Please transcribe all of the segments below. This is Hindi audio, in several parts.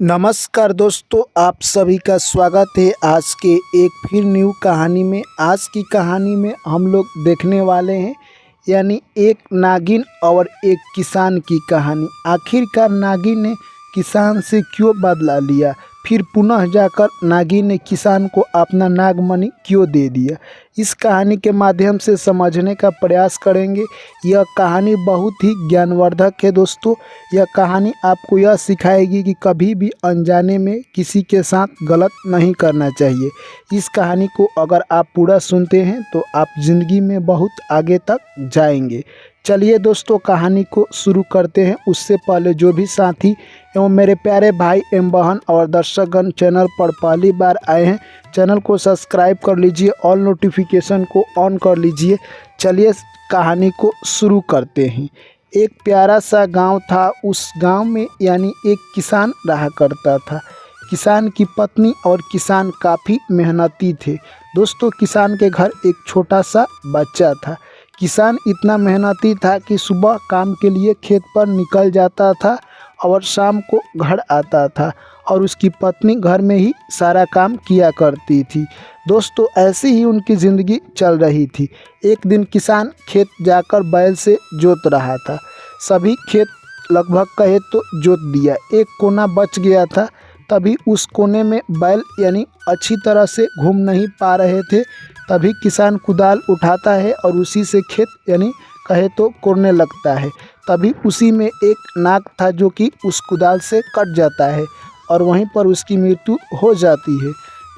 नमस्कार दोस्तों, आप सभी का स्वागत है आज के एक फिर न्यू कहानी में। आज की कहानी में हम लोग देखने वाले हैं यानी एक नागिन और एक किसान की कहानी। आखिरकार नागिन ने किसान से क्यों बदला लिया, फिर पुनः जाकर नागिन ने किसान को अपना नागमणि क्यों दे दिया, इस कहानी के माध्यम से समझने का प्रयास करेंगे। यह कहानी बहुत ही ज्ञानवर्धक है दोस्तों। यह कहानी आपको यह सिखाएगी कि कभी भी अनजाने में किसी के साथ गलत नहीं करना चाहिए। इस कहानी को अगर आप पूरा सुनते हैं तो आप ज़िंदगी में बहुत आगे तक जाएंगे। चलिए दोस्तों, कहानी को शुरू करते हैं। उससे पहले जो भी साथी एवं मेरे प्यारे भाई एवं बहन और दर्शकगण चैनल पर पहली बार आए हैं, चैनल को सब्सक्राइब कर लीजिए, ऑल नोटिफिकेशन को ऑन कर लीजिए। चलिए कहानी को शुरू करते हैं। एक प्यारा सा गांव था। उस गांव में यानी एक किसान रहा करता था। किसान की पत्नी और किसान काफ़ी मेहनती थे। दोस्तों, किसान के घर एक छोटा सा बच्चा था। किसान इतना मेहनती था कि सुबह काम के लिए खेत पर निकल जाता था और शाम को घर आता था और उसकी पत्नी घर में ही सारा काम किया करती थी। दोस्तों, ऐसी ही उनकी ज़िंदगी चल रही थी। एक दिन किसान खेत जाकर बैल से जोत रहा था। सभी खेत लगभग कहे तो जोत दिया, एक कोना बच गया था। तभी उस कोने में बैल यानी अच्छी तरह से घूम नहीं पा रहे थे। तभी किसान कुदाल उठाता है और उसी से खेत यानी कहे तो कोड़ने लगता है। तभी उसी में एक नाग था जो कि उस कुदाल से कट जाता है और वहीं पर उसकी मृत्यु हो जाती है।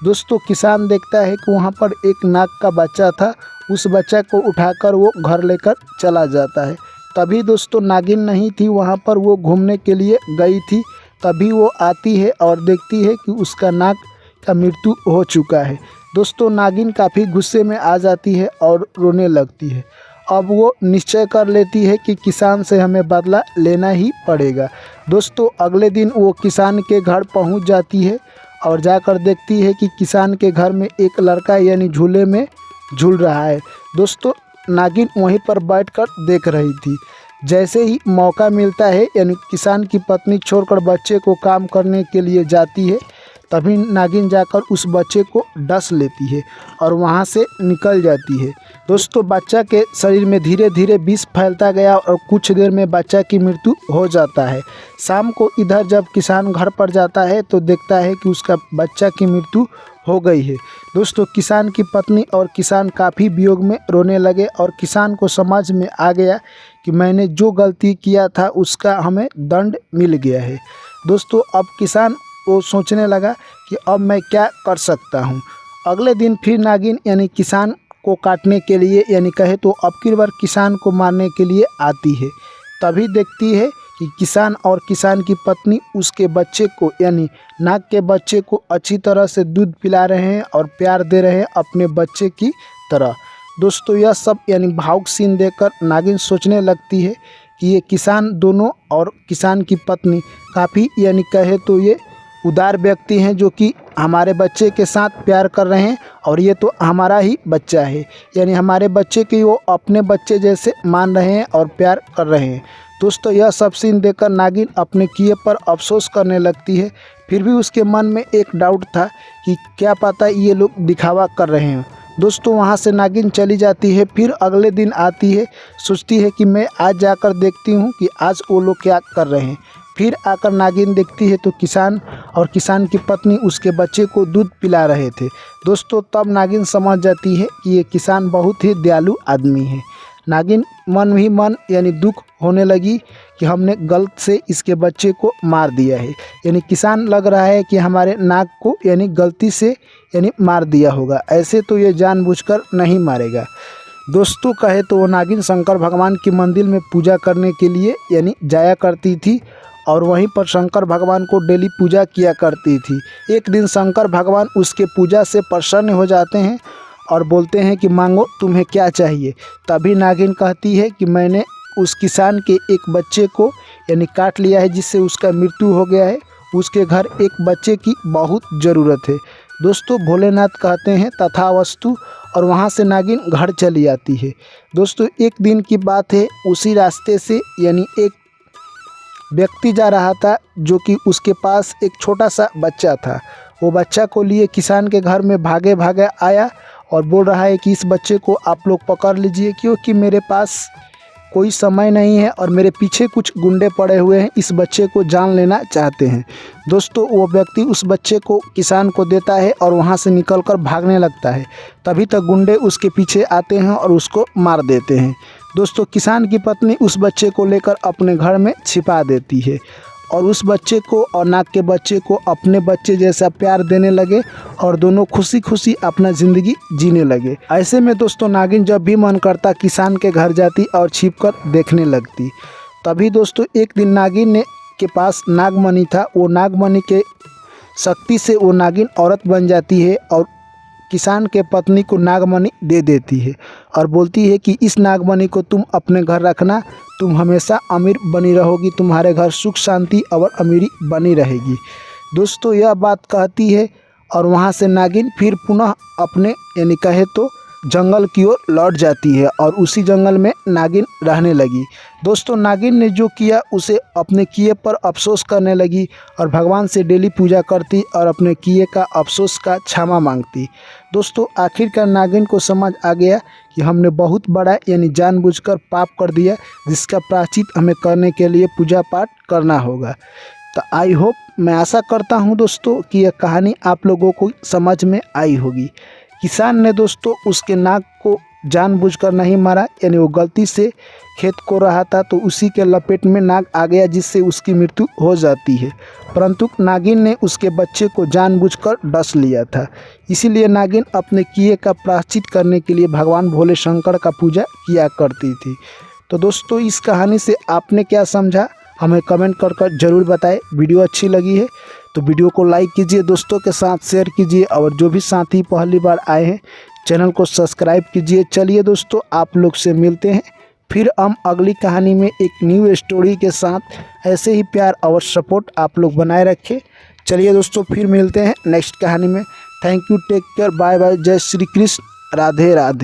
दोस्तों, किसान देखता है कि वहाँ पर एक नाग का बच्चा था। उस बच्चा को उठाकर वो घर लेकर चला जाता है। तभी दोस्तों नागिन नहीं थी वहाँ पर, वो घूमने के लिए गई थी। तभी वो आती है और देखती है कि उसका नाग का मृत्यु हो चुका है। दोस्तों, नागिन काफ़ी गुस्से में आ जाती है और रोने लगती है। अब वो निश्चय कर लेती है कि किसान से हमें बदला लेना ही पड़ेगा। दोस्तों, अगले दिन वो किसान के घर पहुंच जाती है और जाकर देखती है कि किसान के घर में एक लड़का यानी झूले में झूल रहा है। दोस्तों, नागिन वहीं पर बैठकर देख रही थी। जैसे ही मौका मिलता है यानी किसान की पत्नी छोड़कर बच्चे को काम करने के लिए जाती है, तभी नागिन जाकर उस बच्चे को डस लेती है और वहां से निकल जाती है। दोस्तों, बच्चा के शरीर में धीरे धीरे विष फैलता गया और कुछ देर में बच्चा की मृत्यु हो जाता है। शाम को इधर जब किसान घर पर जाता है तो देखता है कि उसका बच्चा की मृत्यु हो गई है। दोस्तों, किसान की पत्नी और किसान काफ़ी वियोग में रोने लगे और किसान को समझ में आ गया कि मैंने जो गलती किया था उसका हमें दंड मिल गया है। दोस्तों, अब किसान वो सोचने लगा कि अब मैं क्या कर सकता हूँ। अगले दिन फिर नागिन यानी किसान को काटने के लिए यानी कहे तो अब की बार किसान को मारने के लिए आती है। तभी देखती है कि किसान और किसान की पत्नी उसके बच्चे को यानी नाग के बच्चे को अच्छी तरह से दूध पिला रहे हैं और प्यार दे रहे हैं अपने बच्चे की तरह। दोस्तों, यह सब यानी भावुक सीन देखकर नागिन सोचने लगती है कि ये किसान दोनों और किसान की पत्नी काफ़ी यानी कहे तो ये उदार व्यक्ति हैं जो कि हमारे बच्चे के साथ प्यार कर रहे हैं और ये तो हमारा ही बच्चा है यानी हमारे बच्चे की वो अपने बच्चे जैसे मान रहे हैं और प्यार कर रहे हैं। दोस्तों, यह सब सीन देखकर नागिन अपने किए पर अफसोस करने लगती है। फिर भी उसके मन में एक डाउट था कि क्या पता ये लोग दिखावा कर रहे हैं। दोस्तों, वहाँ से नागिन चली जाती है। फिर अगले दिन आती है, सोचती है कि मैं आज जाकर देखती हूँ कि आज वो लोग क्या कर रहे हैं। फिर आकर नागिन देखती है तो किसान और किसान की पत्नी उसके बच्चे को दूध पिला रहे थे। दोस्तों, तब नागिन समझ जाती है कि ये किसान बहुत ही दयालु आदमी है। नागिन मन ही मन यानी दुख होने लगी कि हमने गलत से इसके बच्चे को मार दिया है। यानी किसान लग रहा है कि हमारे नाग को यानी गलती से यानी मार दिया होगा, ऐसे तो ये जानबूझकर नहीं मारेगा। दोस्तों, कहे तो वो नागिन शंकर भगवान की मंदिर में पूजा करने के लिए यानी जाया करती थी और वहीं पर शंकर भगवान को डेली पूजा किया करती थी। एक दिन शंकर भगवान उसके पूजा से प्रसन्न हो जाते हैं और बोलते हैं कि मांगो तुम्हें क्या चाहिए। तभी नागिन कहती है कि मैंने उस किसान के एक बच्चे को यानी काट लिया है जिससे उसका मृत्यु हो गया है। उसके घर एक बच्चे की बहुत ज़रूरत है। दोस्तों, भोलेनाथ कहते हैं तथावस्तु और वहाँ से नागिन घर चली आती है। दोस्तों, एक दिन की बात है, उसी रास्ते से यानी एक व्यक्ति जा रहा था जो कि उसके पास एक छोटा सा बच्चा था। वो बच्चा को लिए किसान के घर में भागे भागे आया और बोल रहा है कि इस बच्चे को आप लोग पकड़ लीजिए, क्योंकि मेरे पास कोई समय नहीं है और मेरे पीछे कुछ गुंडे पड़े हुए हैं, इस बच्चे को जान लेना चाहते हैं। दोस्तों वो व्यक्ति उस बच्चे को किसान को देता है और वहां से निकलकर भागने लगता है। तभी तक गुंडे उसके पीछे आते हैं और उसको मार देते हैं। दोस्तों किसान की पत्नी उस बच्चे को लेकर अपने घर में छिपा देती है और उस बच्चे को और नाग के बच्चे को अपने बच्चे जैसा प्यार देने लगे और दोनों खुशी खुशी अपना ज़िंदगी जीने लगे। ऐसे में दोस्तों नागिन जब भी मन करता किसान के घर जाती और छिपकर देखने लगती। तभी दोस्तों एक दिन नागिन ने के पास नागमणि था। वो नागमणि के शक्ति से वो नागिन औरत बन जाती है और किसान के पत्नी को नागमणि दे देती है और बोलती है कि इस नागमणि को तुम अपने घर रखना, तुम हमेशा अमीर बनी रहोगी, तुम्हारे घर सुख शांति और अमीरी बनी रहेगी। दोस्तों यह बात कहती है और वहाँ से नागिन फिर पुनः अपने यानी कहे तो जंगल की ओर लौट जाती है और उसी जंगल में नागिन रहने लगी। दोस्तों नागिन ने जो किया उसे अपने किए पर अफसोस करने लगी और भगवान से डेली पूजा करती और अपने किए का अफसोस का क्षमा मांगती। दोस्तों आखिरकार नागिन को समझ आ गया कि हमने बहुत बड़ा यानी जानबूझकर पाप कर दिया, जिसका प्रायश्चित हमें करने के लिए पूजा पाठ करना होगा। तो आई होप, मैं आशा करता हूँ दोस्तों कि यह कहानी आप लोगों को समझ में आई होगी। किसान ने दोस्तों उसके नाग को जानबूझकर नहीं मारा, यानी वो गलती से खेत को रहा था तो उसी के लपेट में नाग आ गया, जिससे उसकी मृत्यु हो जाती है। परंतु नागिन ने उसके बच्चे को जानबूझकर डस लिया था। इसीलिए नागिन अपने किए का प्रायश्चित करने के लिए भगवान भोले शंकर का पूजा किया करती थी। तो दोस्तों इस कहानी से आपने क्या समझा हमें कमेंट कर ज़रूर बताएं। वीडियो अच्छी लगी है तो वीडियो को लाइक कीजिए, दोस्तों के साथ शेयर कीजिए और जो भी साथी पहली बार आए हैं चैनल को सब्सक्राइब कीजिए। चलिए दोस्तों आप लोग से मिलते हैं फिर हम अगली कहानी में एक न्यू स्टोरी के साथ। ऐसे ही प्यार और सपोर्ट आप लोग बनाए रखें। चलिए दोस्तों फिर मिलते हैं नेक्स्ट कहानी में। Thank you, take care, bye bye, जय श्री कृष्ण, राधे राधे।